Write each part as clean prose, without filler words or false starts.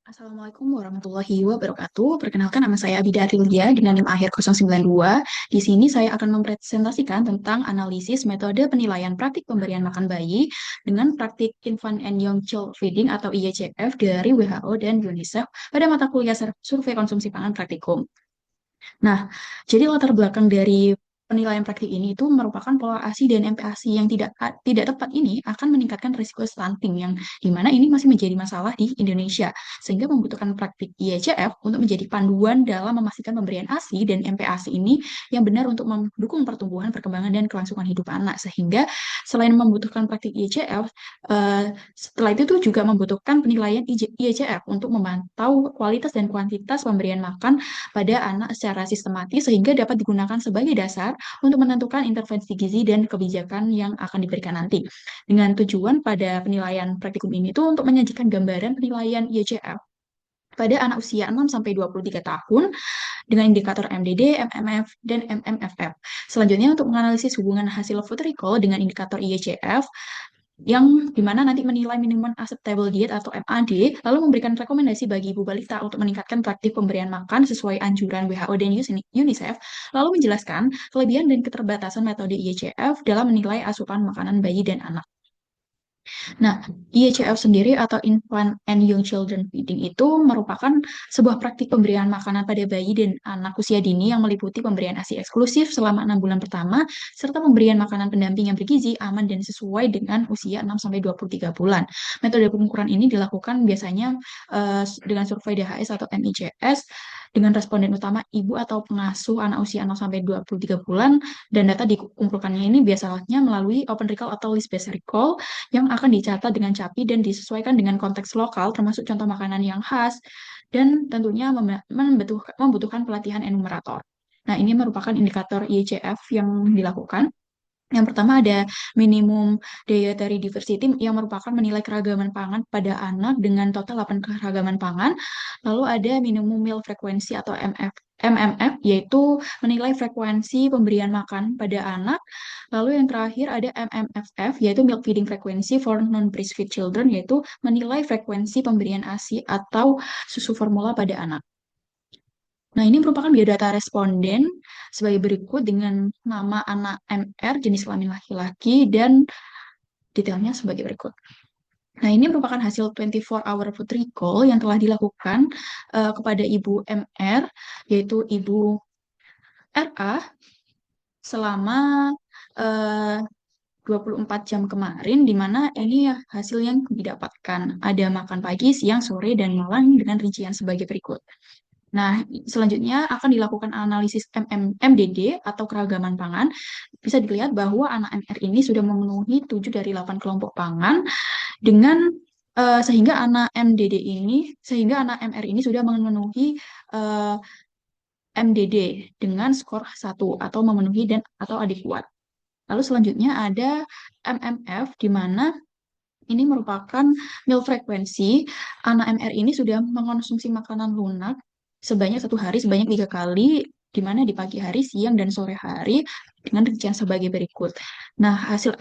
Assalamualaikum warahmatullahi wabarakatuh. Perkenalkan nama saya Abida Rilya dengan NIM akhir 092. Di sini saya akan mempresentasikan tentang analisis metode penilaian praktik pemberian makan bayi dengan praktik Infant and Young Child Feeding atau IYCF dari WHO dan UNICEF pada mata kuliah survei konsumsi pangan praktikum. Nah, jadi latar belakang dari penilaian praktik ini itu merupakan pola ASI dan MPASI yang tidak tepat ini akan meningkatkan risiko stunting yang dimana ini masih menjadi masalah di Indonesia sehingga membutuhkan praktik IECF untuk menjadi panduan dalam memastikan pemberian ASI dan MPASI ini yang benar untuk mendukung pertumbuhan, perkembangan dan kelangsungan hidup anak sehingga selain membutuhkan praktik IECF, setelah itu tuh juga membutuhkan penilaian IECF untuk memantau kualitas dan kuantitas pemberian makan pada anak secara sistematis sehingga dapat digunakan sebagai dasar untuk menentukan intervensi gizi dan kebijakan yang akan diberikan nanti. Dengan tujuan pada penilaian praktikum ini itu untuk menyajikan gambaran penilaian IECF pada anak usia 6 sampai 23 tahun dengan indikator MDD, MMF, dan MMFF. Selanjutnya untuk menganalisis hubungan hasil food recall dengan indikator IECF yang dimana nanti menilai minimum acceptable diet atau MAD, lalu memberikan rekomendasi bagi ibu balita untuk meningkatkan praktik pemberian makan sesuai anjuran WHO dan UNICEF, lalu menjelaskan kelebihan dan keterbatasan metode IECF dalam menilai asupan makanan bayi dan anak. Nah, IECF sendiri atau Infant and Young Children Feeding itu merupakan sebuah praktik pemberian makanan pada bayi dan anak usia dini yang meliputi pemberian ASI eksklusif selama 6 bulan pertama, serta pemberian makanan pendamping yang bergizi, aman, dan sesuai dengan usia 6-23 bulan. Metode pengukuran ini dilakukan biasanya dengan survei DHS atau NICS dengan responden utama ibu atau pengasuh anak usia 0-23 bulan, dan data dikumpulkannya ini biasanya melalui open recall atau list based recall yang akan dicatat dengan capi dan disesuaikan dengan konteks lokal, termasuk contoh makanan yang khas, dan tentunya membutuhkan pelatihan enumerator. Nah, ini merupakan indikator IECF yang dilakukan. Yang pertama ada minimum dietary diversity yang merupakan menilai keragaman pangan pada anak dengan total 8 keragaman pangan. Lalu ada minimum meal frequency atau MMF yaitu menilai frekuensi pemberian makan pada anak. Lalu yang terakhir ada MMFF yaitu milk feeding frequency for non-breastfeed children yaitu menilai frekuensi pemberian ASI atau susu formula pada anak. Nah, ini merupakan biodata responden sebagai berikut dengan nama anak MR, jenis kelamin laki-laki, dan detailnya sebagai berikut. Nah, ini merupakan hasil 24-hour food recall yang telah dilakukan kepada Ibu MR, yaitu Ibu RA, selama uh, 24 jam kemarin, di mana ini hasil yang didapatkan. Ada makan pagi, siang, sore, dan malam dengan rincian sebagai berikut. Nah, selanjutnya akan dilakukan analisis MDD atau keragaman pangan. Bisa dilihat bahwa anak MR ini sudah memenuhi 7 dari 8 kelompok pangan dengan sehingga anak MR ini sudah memenuhi MDD dengan skor 1 atau memenuhi dan atau adekuat. Lalu selanjutnya ada MMF di mana ini merupakan meal frekuensi. Anak MR ini sudah mengonsumsi makanan lunak sebanyak 1 hari sebanyak 3 kali, di mana di pagi hari, siang, dan sore hari dengan rincian sebagai berikut. Nah, hasil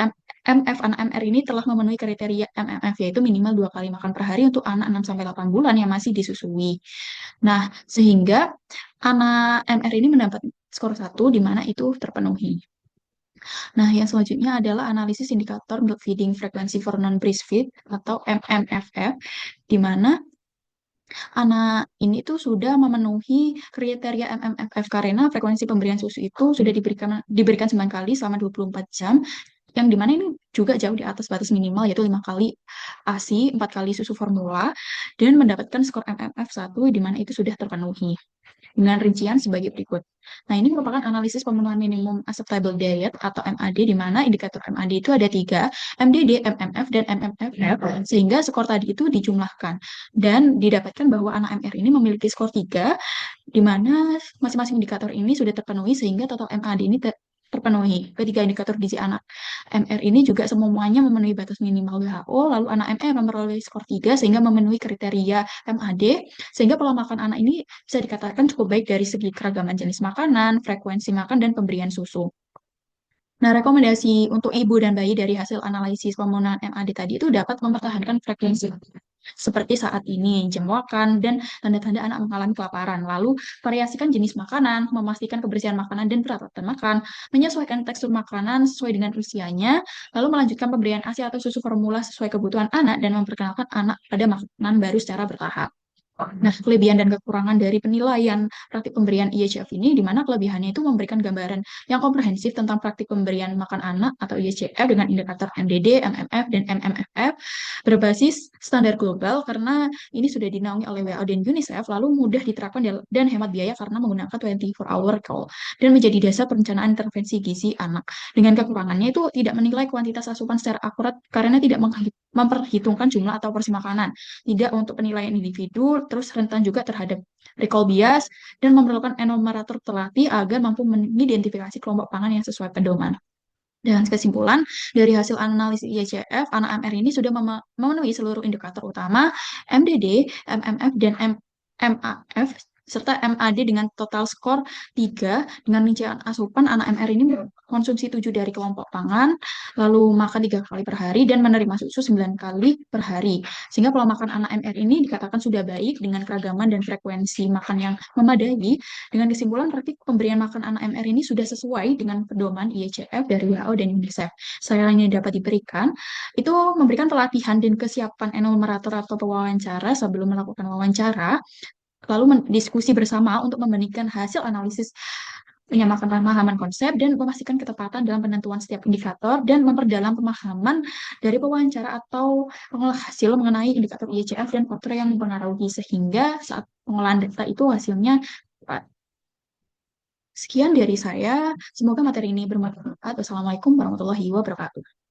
MF anak MR ini telah memenuhi kriteria MMF, yaitu minimal 2 kali makan per hari untuk anak 6-8 bulan yang masih disusui. Nah, sehingga anak MR ini mendapat skor 1, di mana itu terpenuhi. Nah, yang selanjutnya adalah analisis indikator milk feeding frequency for non-breastfeed atau MMFF, di mana anak ini tuh sudah memenuhi kriteria MMFF karena frekuensi pemberian susu itu sudah diberikan 9 kali selama 24 jam, yang dimana ini juga jauh di atas batas minimal yaitu 5 kali ASI, 4 kali susu formula, dan mendapatkan skor MMF 1 di mana itu sudah terpenuhi dengan rincian sebagai berikut. Nah, ini merupakan analisis pemenuhan minimum acceptable diet atau MAD, di mana indikator MAD itu ada 3, MDD, MMF, dan MMFF, sehingga skor tadi itu dijumlahkan. Dan didapatkan bahwa anak MR ini memiliki skor 3, di mana masing-masing indikator ini sudah terpenuhi, sehingga total MAD ini terpenuhi. Ketiga indikator gizi anak MR ini juga semuanya memenuhi batas minimal WHO, lalu anak MR memperoleh skor 3 sehingga memenuhi kriteria MAD, sehingga pola makan anak ini bisa dikatakan cukup baik dari segi keragaman jenis makanan, frekuensi makan, dan pemberian susu. Nah, rekomendasi untuk ibu dan bayi dari hasil analisis pemenuhan MAD tadi itu dapat mempertahankan frekuensi seperti saat ini, jam makan, dan tanda-tanda anak mengalami kelaparan. Lalu, variasikan jenis makanan, memastikan kebersihan makanan dan berat makan, menyesuaikan tekstur makanan sesuai dengan usianya, lalu melanjutkan pemberian ASI atau susu formula sesuai kebutuhan anak, dan memperkenalkan anak pada makanan baru secara bertahap. Nah, kelebihan dan kekurangan dari penilaian praktik pemberian IECF ini, di mana kelebihannya itu memberikan gambaran yang komprehensif tentang praktik pemberian makan anak atau IECF dengan indikator MDD, MMF, dan MMFF berbasis standar global karena ini sudah dinaungi oleh WHO dan UNICEF, lalu mudah diterapkan dan hemat biaya karena menggunakan 24-hour call dan menjadi dasar perencanaan intervensi gizi anak. Dengan kekurangannya itu tidak menilai kuantitas asupan secara akurat karena tidak memperhitungkan jumlah atau porsi makanan, tidak untuk penilaian individu, terus rentan juga terhadap recall bias, dan memerlukan enumerator terlatih agar mampu mengidentifikasi kelompok pangan yang sesuai pedoman. Dan kesimpulan, dari hasil analisis IECF, anak MR ini sudah memenuhi seluruh indikator utama MDD, MMF, dan MAF, serta MAD dengan total skor 3, dengan rincian asupan anak MR ini konsumsi 7 dari kelompok pangan, lalu makan 3 kali per hari, dan menerima susu 9 kali per hari. Sehingga pola makan anak MR ini dikatakan sudah baik dengan keragaman dan frekuensi makan yang memadai. Dengan kesimpulan, praktik pemberian makan anak MR ini sudah sesuai dengan pedoman IECF dari WHO dan UNICEF. Selain yang dapat diberikan, itu memberikan pelatihan dan kesiapan enumerator atau pewawancara sebelum melakukan wawancara, lalu diskusi bersama untuk membandingkan hasil analisis, menyamakan pemahaman konsep, dan memastikan ketepatan dalam penentuan setiap indikator, dan memperdalam pemahaman dari pewawancara atau pengolah hasil mengenai indikator IECF dan faktor yang mempengaruhi, sehingga saat pengolahan data itu hasilnya tepat. Sekian dari saya, semoga materi ini bermanfaat. Wassalamualaikum warahmatullahi wabarakatuh.